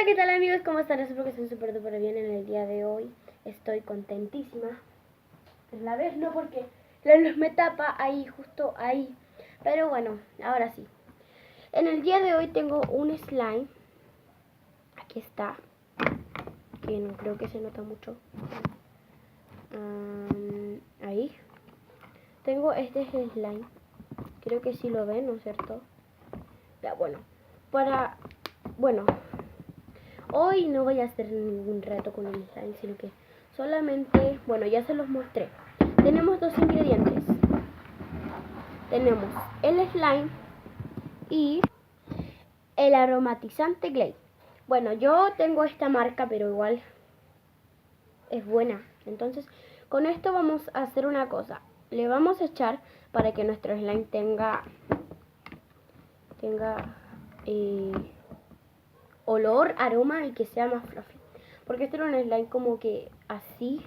¿qué tal amigos? ¿Cómo están? Espero que estén súper bien en el día de hoy. Estoy contentísima. Pero a la vez no, porque la luz me tapa ahí, justo ahí. Pero bueno, ahora sí. En el día de hoy tengo un slime. Aquí está. Que no creo que se nota mucho. Ahí. Tengo este slime. Creo que sí lo ven, ¿no es cierto? Ya, bueno. Bueno. Hoy no voy a hacer ningún reto con el slime, sino que solamente, bueno, ya se los mostré. Tenemos dos ingredientes. Tenemos el slime y el aromatizante Glade. Bueno, yo tengo esta marca, pero igual es buena. Entonces, con esto vamos a hacer una cosa. Le vamos a echar para que nuestro slime tenga olor, aroma y que sea más fluffy. Porque este era un slime como que así.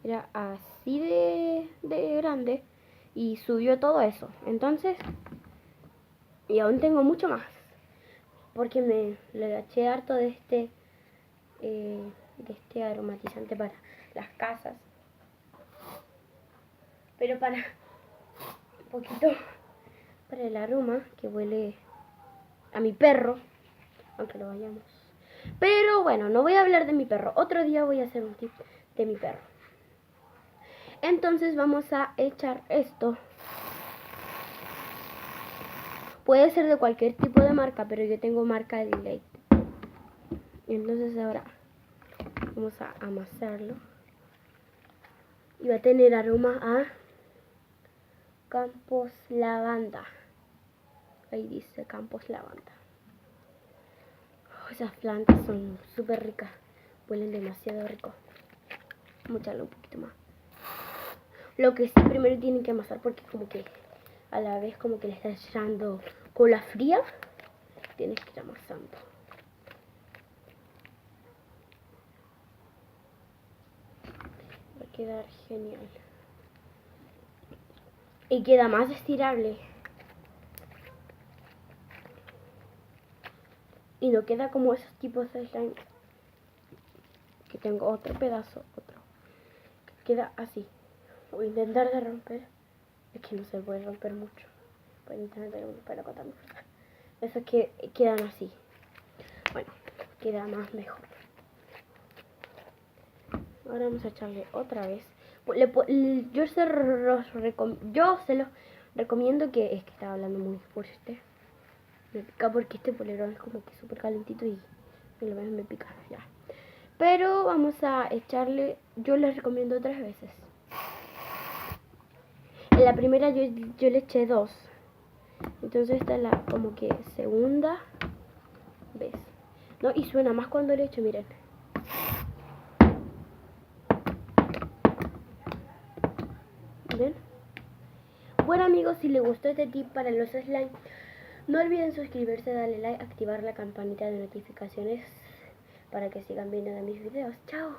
Era así de grande. Y subió todo eso. Entonces, y aún tengo mucho más. Porque le eché harto de este aromatizante para las casas. Pero para un poquito para el aroma que huele a mi perro. Aunque lo vayamos. Pero bueno, no voy a hablar de mi perro. Otro día voy a hacer un tip de mi perro. Entonces vamos a echar esto. Puede ser de cualquier tipo de marca, pero yo tengo marca de Glade. Entonces ahora vamos a amasarlo. Y va a tener aroma a Campos Lavanda. Ahí dice Campos Lavanda. Esas plantas son súper ricas. Huelen demasiado rico. Vamos a echarle un poquito más. Lo que sí, primero tienen que amasar porque como que a la vez como que le está echando cola fría. Tienes que ir amasando. Va a quedar genial. Y queda más estirable. Y no queda como esos tipos de slime. Que tengo otro pedazo, otro. Que queda así. Voy a intentar de romper. Es que no se puede romper mucho. Voy a intentar de romper para contar. Esos que quedan así. Bueno, queda más mejor. Ahora vamos a echarle otra vez. Yo se los recomiendo que... Es que estaba hablando muy fuerte. Me pica porque este polerón es como que súper calentito y lo ves me pica ya. Pero vamos a echarle... Yo les recomiendo 3 veces. En la primera yo le eché 2. Entonces esta es la como que segunda vez. No, y suena más cuando le echo, miren. ¿Ven? Bueno amigos, si les gustó este tip para los slime, no olviden suscribirse, darle like, activar la campanita de notificaciones para que sigan viendo de mis videos. ¡Chao!